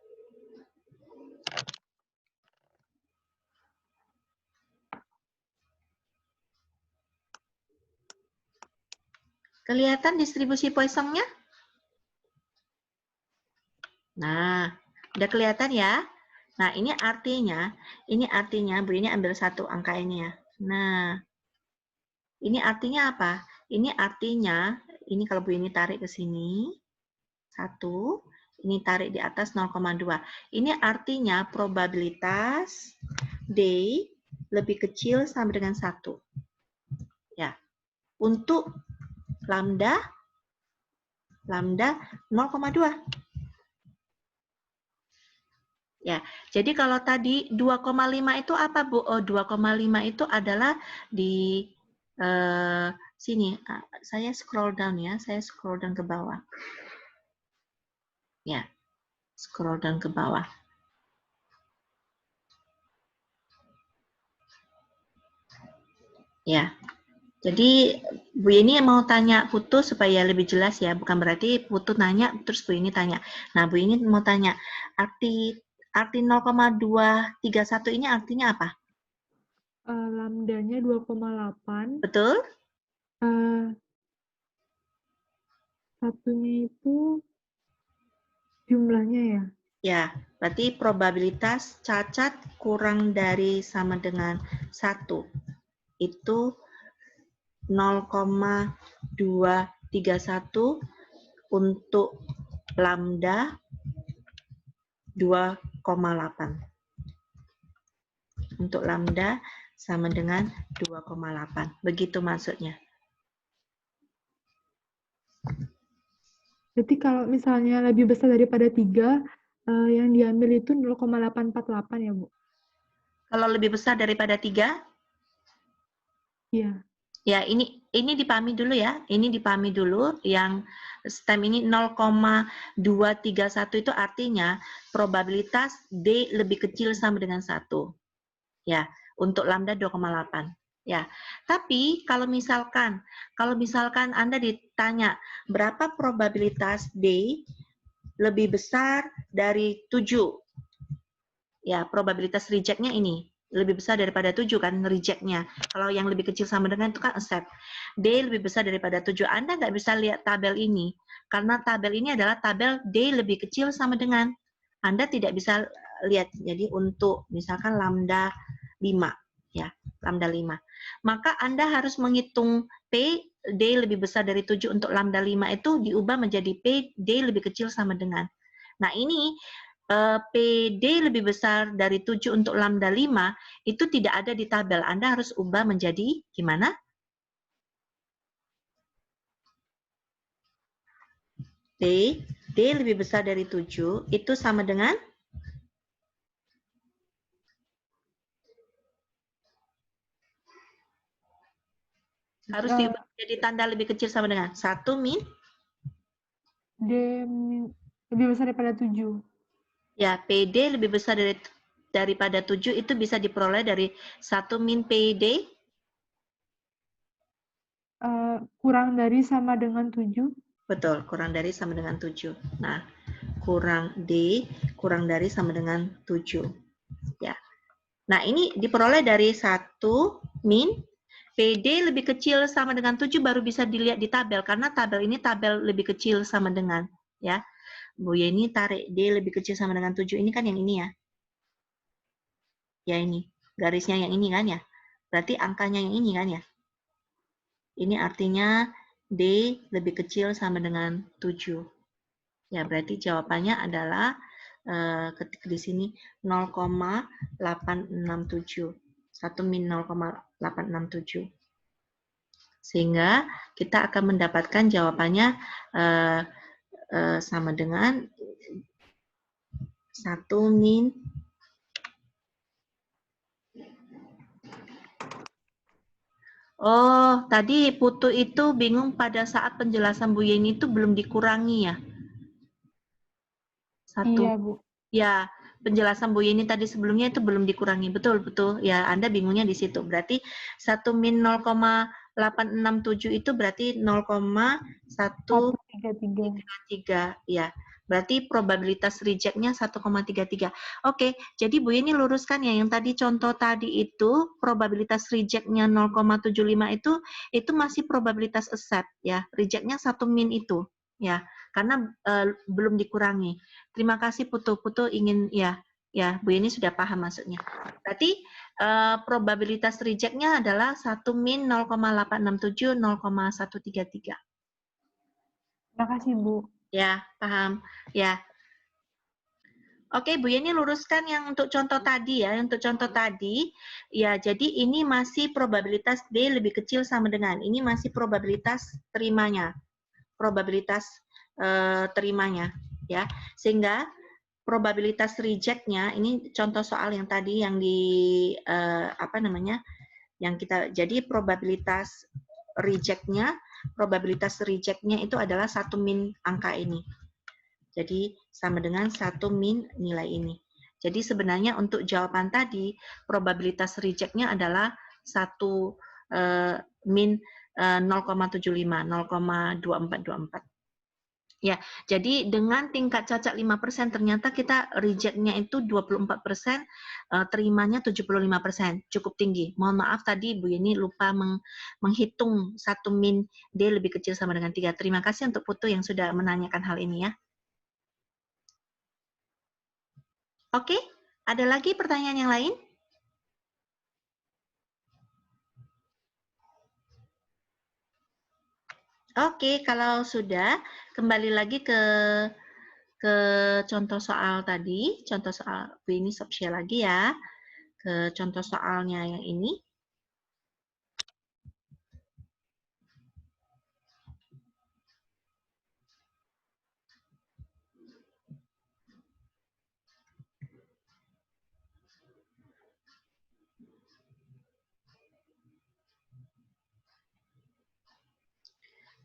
Kelihatan distribusi Poisson-nya? Nah, udah kelihatan ya? Nah, ini artinya, Bu, ini ambil satu angka ini ya. Nah, ini artinya apa? Ini artinya, ini kalau Bu ini tarik ke sini, 1, ini tarik di atas 0,2. Ini artinya probabilitas D lebih kecil sama dengan 1. Ya. untuk lambda 0,2. Ya, jadi kalau tadi 2,5 itu apa, Bu? Oh, 2,5 itu adalah di sini. Saya scroll down ya, saya scroll down ke bawah. Ya, scroll down ke bawah. Ya, jadi Bu Yeni mau tanya Putu supaya lebih jelas ya, bukan berarti Putu nanya terus Bu Yeni tanya. Nah, Bu Yeni mau tanya, arti 0,231 ini artinya apa? Lambdanya 2,8. Betul? Satunya itu jumlahnya ya? Ya, berarti probabilitas cacat kurang dari sama dengan 1. Itu 0,231 untuk lambda 2,8. Untuk lambda sama dengan 2,8. Begitu maksudnya. Berarti kalau misalnya lebih besar daripada 3, yang diambil itu 0,848 ya, Bu? Kalau lebih besar daripada 3, Iya. ya ini dipahami dulu ya. Ini dipahami dulu yang STEM ini 0,231 itu artinya probabilitas D lebih kecil sama dengan 1. Ya, untuk lambda 2,8. Ya. Tapi kalau misalkan Anda ditanya berapa probabilitas D lebih besar dari 7. Ya, probabilitas reject-nya ini lebih besar daripada 7 kan reject-nya. Kalau yang lebih kecil sama dengan itu kan accept. D lebih besar daripada 7. Anda nggak bisa lihat tabel ini. Karena tabel ini adalah tabel D lebih kecil sama dengan. Anda tidak bisa lihat. Jadi untuk misalkan lambda 5. Ya, lambda 5. Maka Anda harus menghitung P, D lebih besar dari 7 untuk lambda 5 itu diubah menjadi P, D lebih kecil sama dengan. Nah ini PD lebih besar dari 7 untuk lambda 5 itu tidak ada di tabel. Anda harus ubah menjadi gimana? D lebih besar dari 7 itu sama dengan harus diubah menjadi tanda lebih kecil sama dengan 1 min D lebih besar daripada 7. Ya, PD lebih besar daripada 7 itu bisa diperoleh dari 1 min PD Kurang dari sama dengan 7. Betul, kurang dari sama dengan 7. Nah, kurang D, kurang dari sama dengan 7. Ya. Nah, ini diperoleh dari 1 min PD lebih kecil sama dengan 7 baru bisa dilihat di tabel karena tabel ini tabel lebih kecil sama dengan ya. Bu Yeni tarik D lebih kecil sama dengan 7 ini kan yang ini ya. Ya ini, garisnya yang ini kan ya. Berarti angkanya yang ini kan ya. Ini artinya D lebih kecil sama dengan 7. Ya, berarti jawabannya adalah ketik di sini 0,867. 1 min 0,867. Sehingga kita akan mendapatkan jawabannya sama dengan 1 min Oh, tadi Putu itu bingung pada saat penjelasan Bu Yeni itu belum dikurangi ya? Satu. Iya, Bu. Ya, penjelasan Bu Yeni tadi sebelumnya itu belum dikurangi. Betul, betul. Ya, Anda bingungnya di situ. Berarti 1 min 0,867 itu berarti 0,133. Ya, berarti probabilitas reject-nya 1,33. Oke, jadi Bu Yeni luruskan ya yang tadi contoh tadi itu probabilitas reject-nya 0,75 itu masih probabilitas accept ya. Reject-nya 1 min itu ya, karena belum dikurangi. Terima kasih Putu. Putu ingin ya Bu Yeni sudah paham maksudnya. Berarti probabilitas reject-nya adalah 1 min 0,867 0,133. Terima kasih, Bu. Ya, paham. Ya. Oke, Bu Yeni luruskan yang untuk contoh tadi ya. Untuk contoh tadi, ya jadi ini masih probabilitas D lebih kecil sama dengan. Ini masih probabilitas terimanya. Probabilitas terimanya. Ya, sehingga probabilitas reject-nya, ini contoh soal yang tadi yang di, apa namanya, yang kita, jadi probabilitas reject-nya itu adalah 1 min angka ini. Jadi sama dengan 1 min nilai ini. Jadi sebenarnya untuk jawaban tadi, probabilitas reject-nya adalah 1 min 0,75, 0,2424. Ya, jadi dengan tingkat cacat 5%, ternyata kita reject-nya itu 24%, terimanya 75%, cukup tinggi. Mohon maaf tadi Bu Yeni lupa menghitung 1 min D lebih kecil sama dengan 3. Terima kasih untuk Putu yang sudah menanyakan hal ini ya. Oke, ada lagi pertanyaan yang lain? Oke, kalau sudah, kembali lagi ke contoh soal tadi, contoh soal Bu ini share lagi ya, ke contoh soalnya yang ini.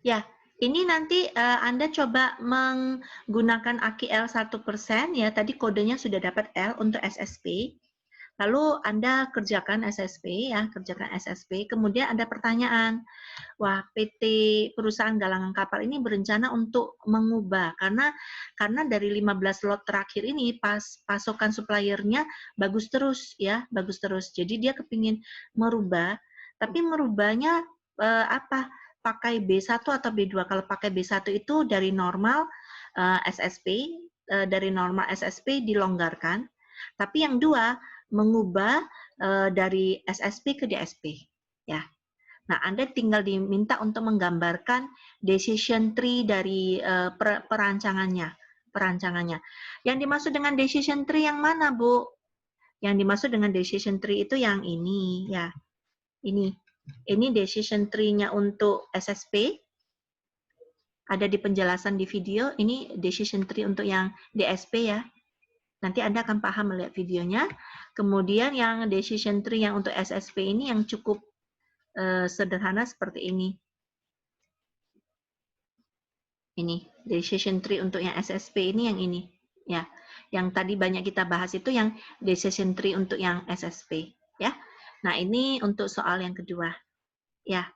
Ya, ini nanti Anda coba menggunakan AQL 1% ya, tadi kodenya sudah dapat L untuk SSP. Lalu Anda kerjakan SSP ya, kerjakan SSP. Kemudian ada pertanyaan, wah PT perusahaan galangan kapal ini berencana untuk mengubah karena dari 15 lot terakhir ini pasokan suppliernya bagus terus ya, bagus terus. Jadi dia kepingin merubah, tapi merubahnya apa? Pakai B1 atau B2. Kalau pakai B1 itu dari normal SSP, dari normal SSP dilonggarkan. Tapi yang dua mengubah dari SSP ke DSP. Ya. Nah, Anda tinggal diminta untuk menggambarkan decision tree dari perancangannya. Yang dimaksud dengan decision tree yang mana, Bu? Yang dimaksud dengan decision tree itu yang ini, ya. Ini decision tree-nya untuk SSP. Ada di penjelasan di video. Ini decision tree untuk yang DSP ya. Nanti Anda akan paham melihat videonya. Kemudian yang decision tree yang untuk SSP ini yang cukup sederhana seperti ini. Ini decision tree untuk yang SSP ini yang ini. Ya. Yang tadi banyak kita bahas itu yang decision tree untuk yang SSP. Ya. Nah, ini untuk soal yang kedua. Ya.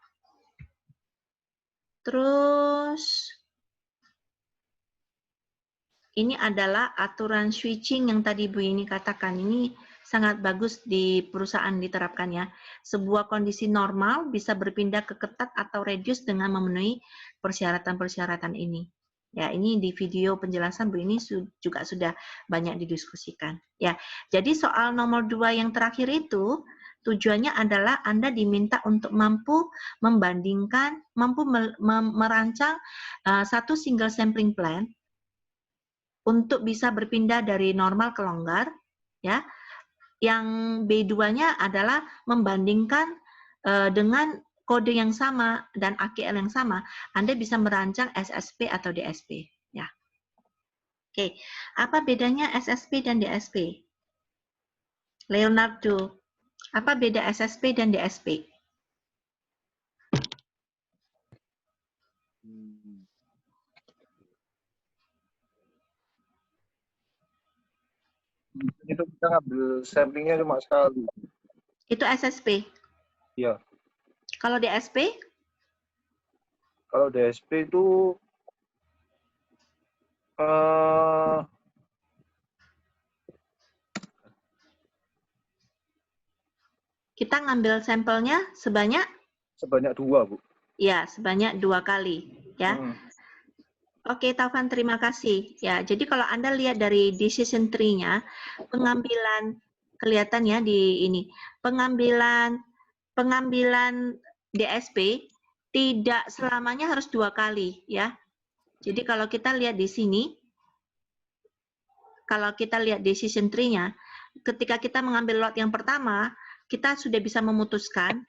Terus ini adalah aturan switching yang tadi Bu ini katakan. Ini sangat bagus di perusahaan diterapkan ya. Sebuah kondisi normal bisa berpindah ke ketat atau reduce dengan memenuhi persyaratan-persyaratan ini. Ya, ini di video penjelasan Bu ini juga sudah banyak didiskusikan. Ya, jadi soal nomor 2 yang terakhir itu tujuannya adalah Anda diminta untuk mampu membandingkan, mampu merancang satu single sampling plan untuk bisa berpindah dari normal ke longgar, ya. Yang B2-nya adalah membandingkan dengan kode yang sama dan AQL yang sama, Anda bisa merancang SSP atau DSP, ya. Oke, apa bedanya SSP dan DSP? Leonardo, apa beda SSP dan DSP? Itu kita ngambil samplingnya cuma sekali. Itu SSP. Iya. Kalau DSP? Kalau DSP itu kita ngambil sampelnya sebanyak 2, Bu. Ya, sebanyak 2 kali, ya. Oke, Taufan, terima kasih. Ya, jadi kalau Anda lihat dari decision tree-nya, pengambilan kelihatan ya di ini, pengambilan DSP tidak selamanya harus 2 kali, ya. Jadi kalau kita lihat di sini, kalau kita lihat decision tree-nya, ketika kita mengambil lot yang pertama, kita sudah bisa memutuskan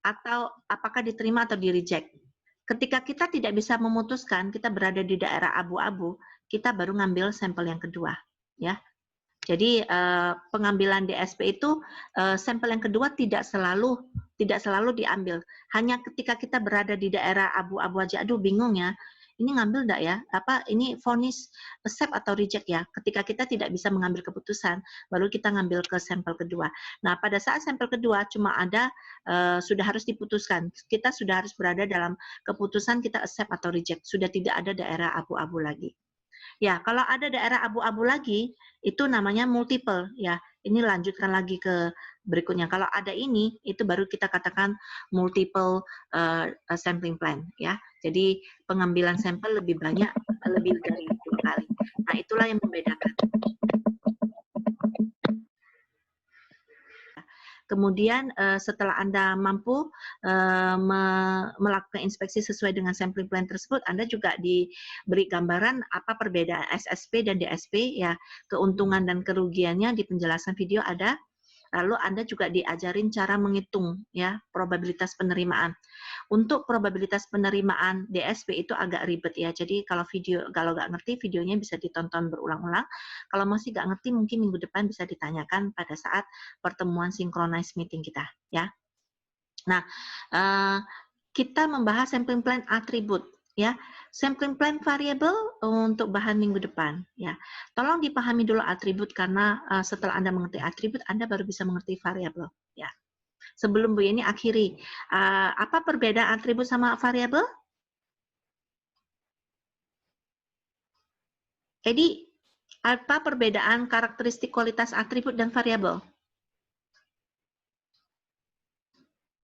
atau apakah diterima atau di-reject. Ketika kita tidak bisa memutuskan, kita berada di daerah abu-abu, kita baru ngambil sampel yang kedua, ya. Jadi pengambilan DSP itu sampel yang kedua tidak selalu diambil. Hanya ketika kita berada di daerah abu-abu aja, aduh bingung ya, ini ngambil enggak ya? Apa ini vonis accept atau reject ya? Ketika kita tidak bisa mengambil keputusan, baru kita ngambil ke sampel kedua. Nah, pada saat sampel kedua cuma ada sudah harus diputuskan. Kita sudah harus berada dalam keputusan kita accept atau reject. Sudah tidak ada daerah abu-abu lagi. Ya, kalau ada daerah abu-abu lagi, itu namanya multiple. Ya, ini lanjutkan lagi ke berikutnya. Kalau ada ini, itu baru kita katakan multiple sampling plan. Ya, jadi pengambilan sampel lebih banyak, lebih dari 2 kali. Nah, itulah yang membedakan. Kemudian setelah Anda mampu melakukan inspeksi sesuai dengan sampling plan tersebut, Anda juga diberi gambaran apa perbedaan SSP dan DSP, ya, keuntungan dan kerugiannya di penjelasan video ada. Lalu Anda juga diajarin cara menghitung, ya, probabilitas penerimaan. Untuk probabilitas penerimaan DSP itu agak ribet ya. Jadi kalau nggak ngerti, videonya bisa ditonton berulang-ulang. Kalau masih nggak ngerti, mungkin minggu depan bisa ditanyakan pada saat pertemuan synchronized meeting kita, ya. Nah, kita membahas sampling plan atribut, ya. Sampling plan variable untuk bahan minggu depan, ya. Tolong dipahami dulu atribut karena setelah Anda mengerti atribut, Anda baru bisa mengerti variabel, ya. Sebelum Bu Yeni akhiri, apa perbedaan atribut sama variabel? Edi, apa perbedaan karakteristik kualitas atribut dan variabel?